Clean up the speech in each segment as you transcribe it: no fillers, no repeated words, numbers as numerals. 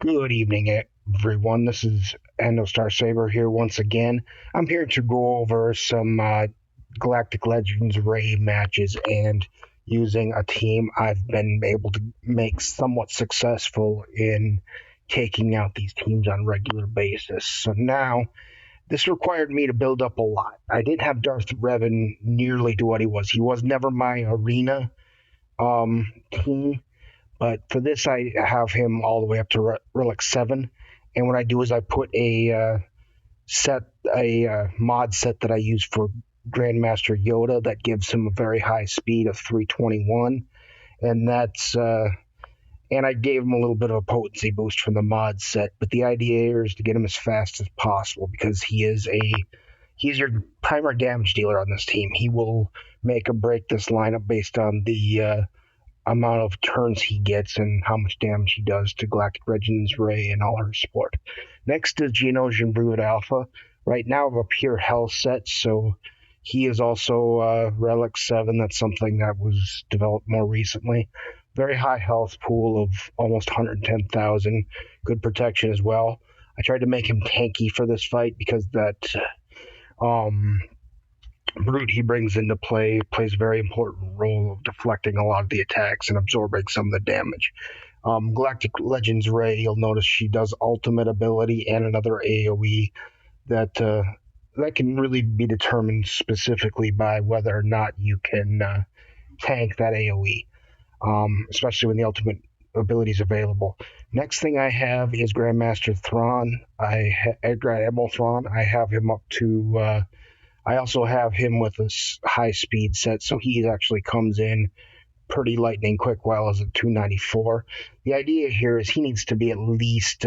Good evening, everyone. This is Endo Star Saber here once again. I'm here to go over some Galactic Legends Ray matches and using a team I've been able to make somewhat successful in taking out these teams on a regular basis. So now, this required me to build up a lot. I didn't have Darth Revan nearly to what he was. He was never my arena team, but for this, I have him all the way up to Relic 7. And what I do is I put a mod set that I use for Grandmaster Yoda that gives him a very high speed of 321. And I gave him a little bit of a potency boost from the mod set. But the idea here is to get him as fast as possible because he's your primary damage dealer on this team. He will make or break this lineup based on the amount of turns he gets and how much damage he does to Galactic Legends Ray and all her support. Next is Geonosian Brood Alpha. Right now, I have a pure health set, so he is also Relic 7. That's something that was developed more recently. Very high health pool of almost 110,000. Good protection as well. I tried to make him tanky for this fight because that brute he brings into play plays a very important role of deflecting a lot of the attacks and absorbing some of the damage. Galactic Legends Ray, you'll notice she does ultimate ability and another AoE that can really be determined specifically by whether or not you can tank that AoE, especially when the ultimate ability is available. Next thing I have is Grandmaster Thrawn. Grand Admiral Thrawn. I have him up to I also have him with a high speed set, so he actually comes in pretty lightning quick while is at 294. The idea here is he needs to be at least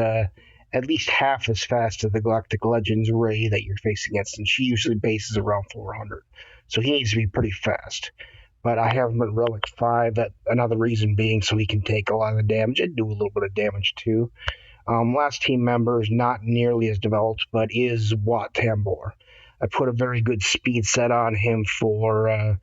half as fast as the Galactic Legends Ray that you're facing against, and she usually bases around 400. So he needs to be pretty fast. But I have him at Relic 5, that another reason being so he can take a lot of the damage and do a little bit of damage too. Last team member is not nearly as developed, but is Wat Tambor. I put a very good speed set on him for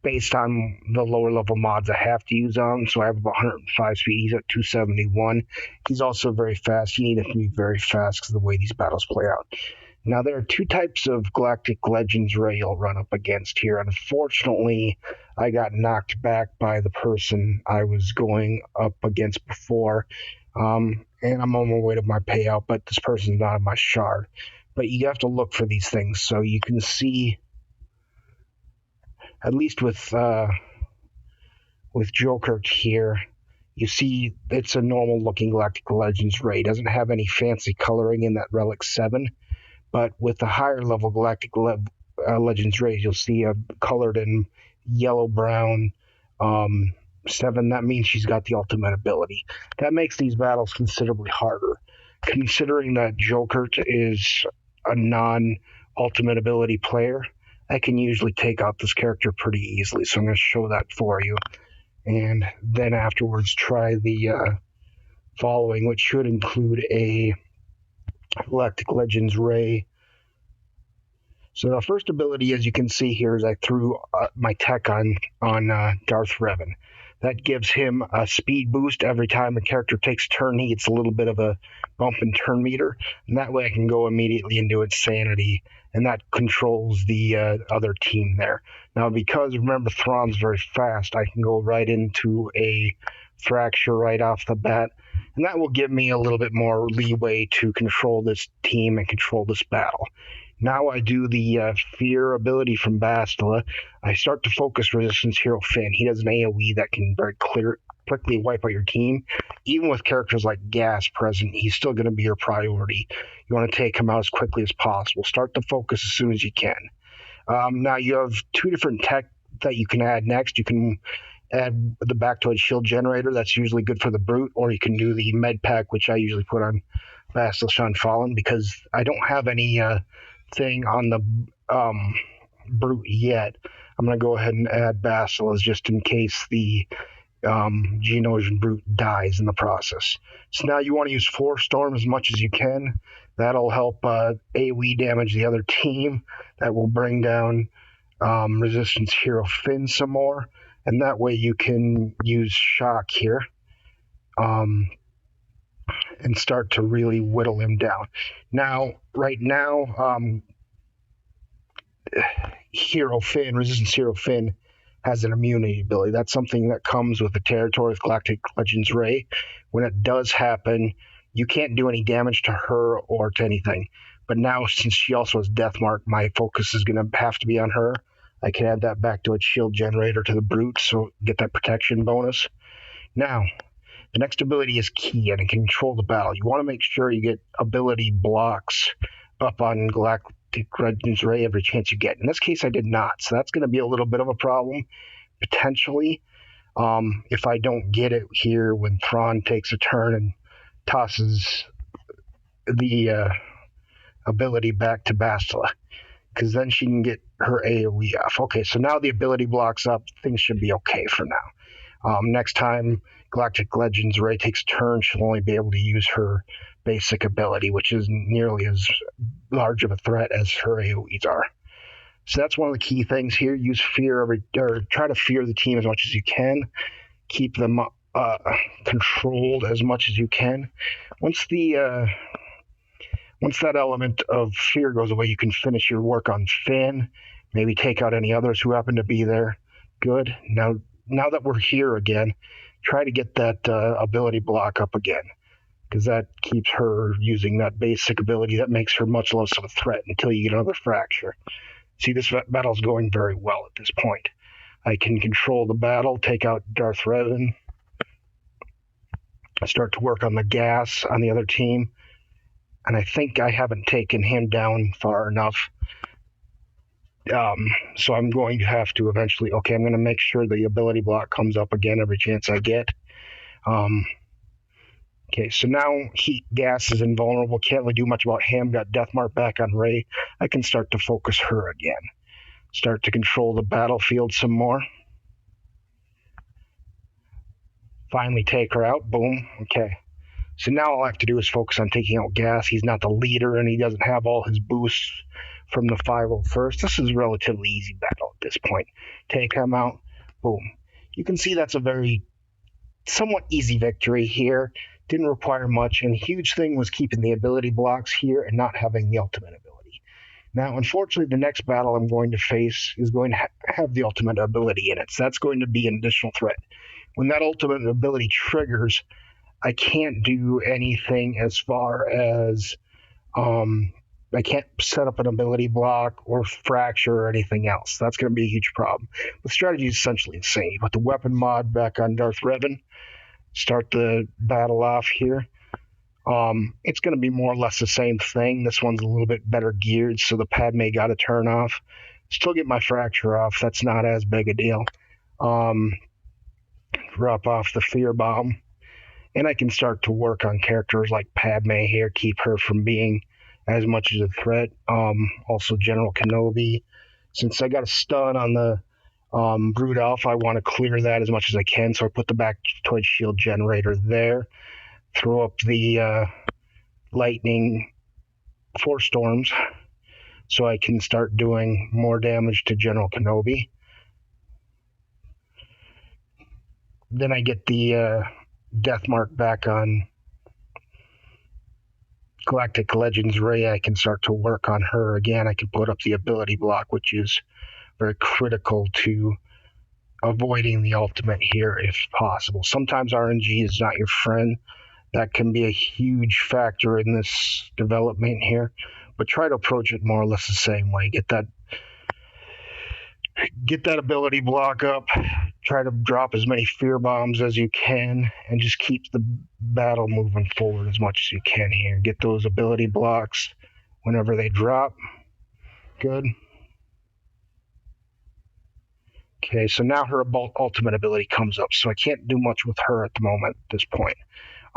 based on the lower level mods I have to use on him. So I have about 105 speed. He's at 271. He's also very fast. You need him to be very fast because of the way these battles play out. Now, there are two types of Galactic Legends Ray you'll run up against here. Unfortunately, I got knocked back by the person I was going up against before. And I'm on my way to my payout, but this person's not in my shard. But you have to look for these things. So you can see, at least with Joker here, you see it's a normal looking Galactic Legends Ray. It doesn't have any fancy coloring in that Relic 7. But with the higher level Galactic Legends Rays, you'll see colored in yellow-brown 7. That means she's got the ultimate ability. That makes these battles considerably harder. Considering that Joker is a non-ultimate ability player, I can usually take out this character pretty easily. So I'm going to show that for you. And then afterwards try the following, which should include a Galactic Legends Ray. So the first ability, as you can see here, is I threw my tech on Darth Revan. That gives him a speed boost every time a character takes a turn. He gets a little bit of a bump in turn meter, and that way I can go immediately into Insanity, and that controls the other team there. Now, because remember Thrawn's very fast, I can go right into a Fracture right off the bat, and that will give me a little bit more leeway to control this team and control this battle. Now I do the Fear ability from Bastila. I start to focus Resistance Hero Finn. He does an AoE that can very quickly wipe out your team. Even with characters like Gas present, he's still going to be your priority. You want to take him out as quickly as possible. Start to focus as soon as you can. Now you have two different tech that you can add next. You can add the Bactoid Shield Generator. That's usually good for the Brute, or you can do the Med Pack, which I usually put on Basilisk Unfallen because I don't have any thing on the Brute yet. I'm going to go ahead and add Basilisk just in case the Geonosian Brute dies in the process. So now you want to use Force Storm as much as you can. That'll help AoE damage the other team. That will bring down Resistance Hero Finn some more. And that way you can use Shock here. and start to really whittle him down. Now, right now, Resistance Hero Finn has an immunity ability. That's something that comes with the territory of Galactic Legends Ray. When it does happen, you can't do any damage to her or to anything. But now, since she also has Death Mark, my focus is going to have to be on her. I can add that back to its shield generator to the Brute, so get that protection bonus. Now, the next ability is key, and it can control the battle. You want to make sure you get ability blocks up on Galactic Legends Ray every chance you get. In this case, I did not, so that's going to be a little bit of a problem, potentially, if I don't get it here when Thrawn takes a turn and tosses the ability back to Bastila, because then she can get her AoE off. Okay, so now the ability blocks up. Things should be okay for now. Next time Galactic Legends Ray takes a turn, she'll only be able to use her basic ability, which isn't nearly as large of a threat as her AoEs are. So that's one of the key things here. Use fear or try to fear the team as much as you can. Keep them controlled as much as you can. Once that element of fear goes away, you can finish your work on Finn, maybe take out any others who happen to be there. Good. Now that we're here again, try to get that ability block up again, because that keeps her using that basic ability that makes her much less of a threat until you get another fracture. See, this battle's going very well at this point. I can control the battle, take out Darth Revan, start to work on the gas on the other team, and I think I haven't taken him down far enough. So I'm going to have to eventually, I'm going to make sure the ability block comes up again every chance I get. Okay, so now gas is invulnerable, can't really do much about him, got Death Mark back on Rey. I can start to focus her again. Start to control the battlefield some more. Finally take her out, boom, okay. So now all I have to do is focus on taking out gas. He's not the leader, and he doesn't have all his boosts from the 501st. This is a relatively easy battle at this point. Take him out, boom. You can see that's a very somewhat easy victory here. Didn't require much, and the huge thing was keeping the ability blocks here and not having the ultimate ability. Now, unfortunately, the next battle I'm going to face is going to have the ultimate ability in it, so that's going to be an additional threat. When that ultimate ability triggers, I can't do anything as far as I can't set up an ability block or fracture or anything else. That's going to be a huge problem. The strategy is essentially the same. You put the weapon mod back on Darth Revan, start the battle off here. It's going to be more or less the same thing. This one's a little bit better geared, so the Padme got to turn off. Still get my fracture off. That's not as big a deal. Drop off the fear bomb. And I can start to work on characters like Padme here, keep her from being as much as a threat. Also General Kenobi. Since I got a stun on the Brood Alpha, I want to clear that as much as I can, so I put the Bactoid Shield Generator there. Throw up the Lightning Force Storms so I can start doing more damage to General Kenobi. Then I get the Death Mark back on Galactic Legends Rey. I can start to work on her again. I can put up the ability block, which is very critical to avoiding the ultimate here if possible. Sometimes RNG is not your friend. That can be a huge factor in this development here, but try to approach it more or less the same way. Get that ability block up, try to drop as many fear bombs as you can, and just keep the battle moving forward as much as you can here. Get those ability blocks whenever they drop. Good. Okay, so now her ultimate ability comes up, so I can't do much with her at the moment at this point.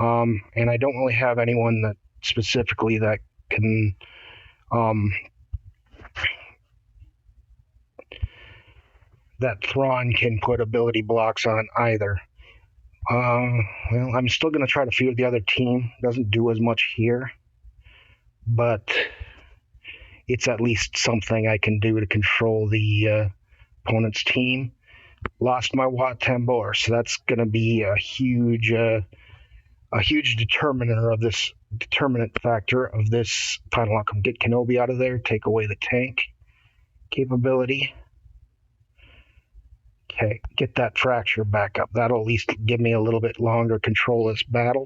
And I don't really have anyone that specifically that can that Thrawn can put ability blocks on either. Well, I'm still going to try to fear the other team. Doesn't do as much here, but it's at least something I can do to control the opponent's team. Lost my Wat Tambor, so that's going to be a huge a huge determinant factor of this final outcome. Get Kenobi out of there, take away the tank capability. Okay, get that fracture back up. That'll at least give me a little bit longer control of this battle.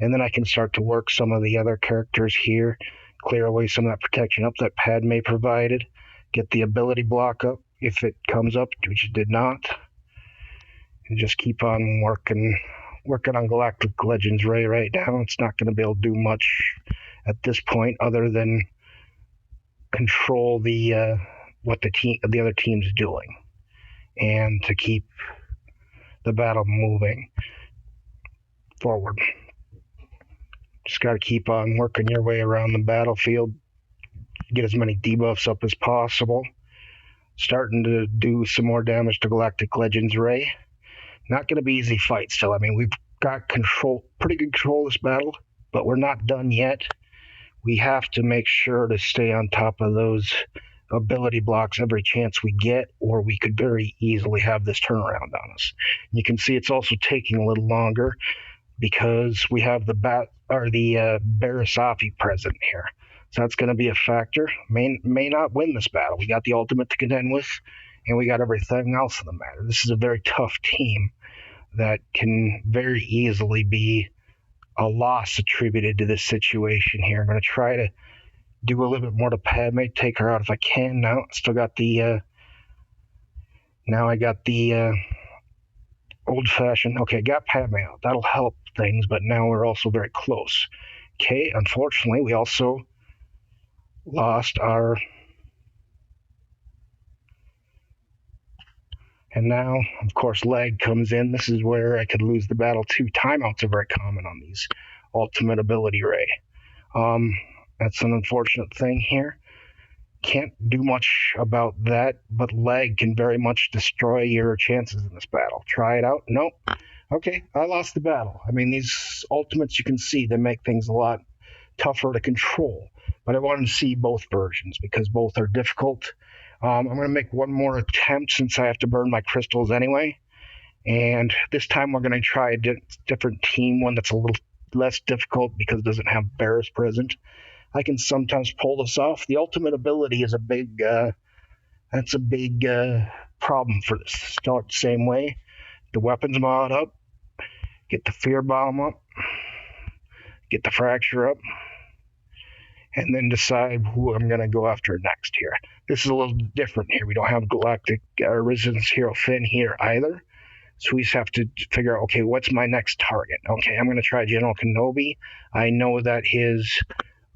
And then I can start to work some of the other characters here, clear away some of that protection up that Padme provided, get the ability block up if it comes up, which it did not, and just keep on working on Galactic Legends Ray right now. It's not going to be able to do much at this point other than control the what the other team's doing and to keep the battle moving forward. Just got to keep on working your way around the battlefield, get as many debuffs up as possible. Starting to do some more damage to Galactic Legends Ray. Not going to be easy fight still. I mean, we've got pretty good control of this battle, but we're not done yet. We have to make sure to stay on top of those ability blocks every chance we get, or we could very easily have this turnaround on us. You can see it's also taking a little longer because we have the Barisafi present here. So that's going to be a factor. May not win this battle. We got the ultimate to contend with, and we got everything else in the matter. This is a very tough team that can very easily be a loss attributed to this situation here. I'm going to try to do a little bit more to Padme, take her out if I can now. Still got the now I got the old-fashioned. Okay, got Padme out. That'll help things, but now we're also very close. Okay, unfortunately, we also lost our... And now, of course, lag comes in. This is where I could lose the battle too. Timeouts are very common on these ultimate ability Ray. That's an unfortunate thing here. Can't do much about that, but lag can very much destroy your chances in this battle. Try it out. Nope. Okay, I lost the battle. I mean, these ultimates, you can see, they make things a lot tougher to control. But I wanted to see both versions because both are difficult. I'm going to make one more attempt since I have to burn my crystals anyway. And this time we're going to try a different team, one that's a little less difficult because it doesn't have Barris present. I can sometimes pull this off. The ultimate ability is a big problem for this. Start the same way. The weapons mod up. Get the fear bomb up. Get the fracture up. And then decide who I'm going to go after next here. This is a little different here. We don't have Galactic Resistance Hero Finn here either. So we just have to figure out, okay, what's my next target? Okay, I'm going to try General Kenobi. I know that his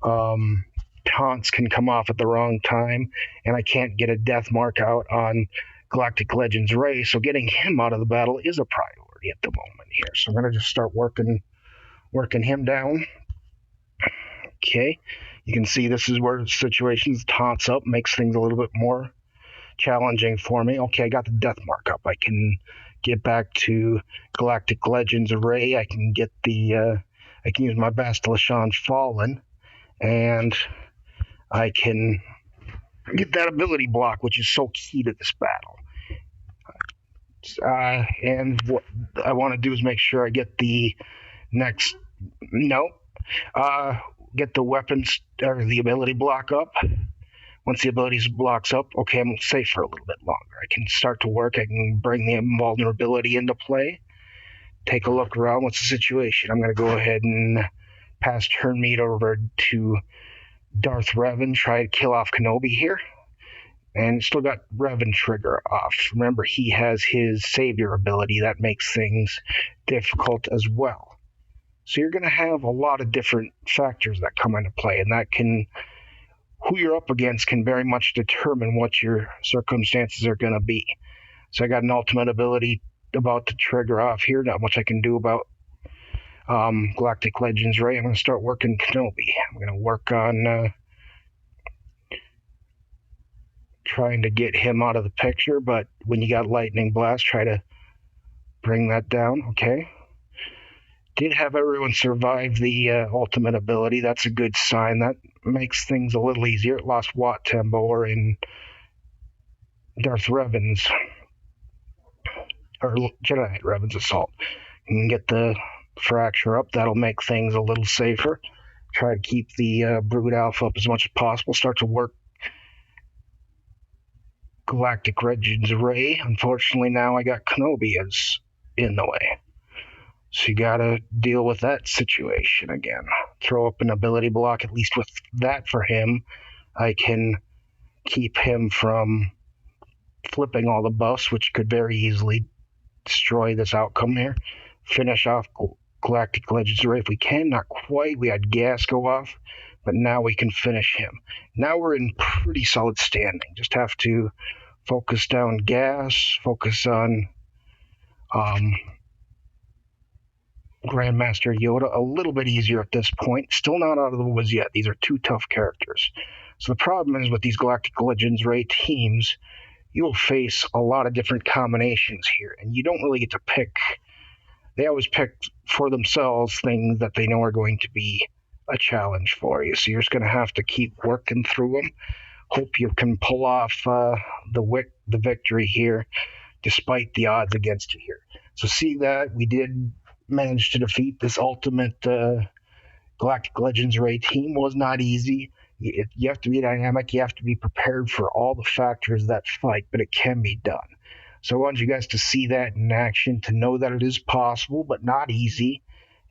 taunts can come off at the wrong time, and I can't get a death mark out on Galactic Legends Ray, so getting him out of the battle is a priority at the moment here. So I'm going to just start working him down. Okay, you can see this is where the situation's taunts up, makes things a little bit more challenging for me. Okay, I got the death mark up. I can get back to Galactic Legends Ray. I can get I can use my Bastila Fallen, and I can get that ability block, which is so key to this battle. And what I want to do is make sure I get the next... No. Get the weapons, or the ability block up. Once the ability blocks up, okay, I'm safe for a little bit longer. I can start to work. I can bring the invulnerability into play. Take a look around. What's the situation? I'm going to go ahead and pass turn meat over to Darth Revan. Try to kill off Kenobi here. And still got Revan trigger off. Remember, he has his savior ability. That makes things difficult as well. So you're going to have a lot of different factors that come into play, and that can... who you're up against can very much determine what your circumstances are going to be. So I got an ultimate ability about to trigger off here. Not much I can do about Galactic Legends Ray. I'm going to start working Kenobi. I'm going to work on trying to get him out of the picture, but when you got Lightning Blast, try to bring that down. Okay. Did have everyone survive the ultimate ability. That's a good sign. That makes things a little easier. It lost Wat Tambor in Darth Revan's, or Jedi Revan's assault. You can get the Fracture up. That'll make things a little safer. Try to keep the Brood Alpha up as much as possible. Start to work Galactic Legends Ray. Unfortunately, now I got Kenobi as in the way. So you gotta deal with that situation again. Throw up an ability block, at least with that for him. I can keep him from flipping all the buffs, which could very easily destroy this outcome here. Finish off Galactic Legends Ray if we can. Not quite. We had gas go off, but now we can finish him. Now we're in pretty solid standing. Just have to focus down gas, focus on Grandmaster Yoda a little bit easier at this point. Still not out of the woods yet. These are two tough characters. So the problem is with these Galactic Legends Ray teams, you will face a lot of different combinations here, and you don't really get to pick. They always pick for themselves things that they know are going to be a challenge for you. So you're just going to have to keep working through them. Hope you can pull off the victory here, despite the odds against you here. So see that we did manage to defeat this ultimate Galactic Legends Ray team. Was not easy. You have to be dynamic. You have to be prepared for all the factors that fight, but it can be done. So I want you guys to see that in action, to know that it is possible, but not easy,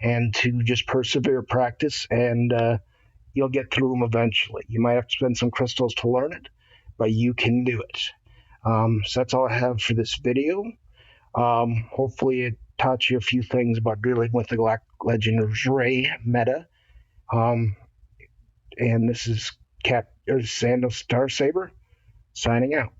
and to just persevere, practice, and you'll get through them eventually. You might have to spend some crystals to learn it, but you can do it. So that's all I have for this video. Hopefully it taught you a few things about dealing with the Galactic Legends Ray meta. And this is Sandos Starsaber signing out.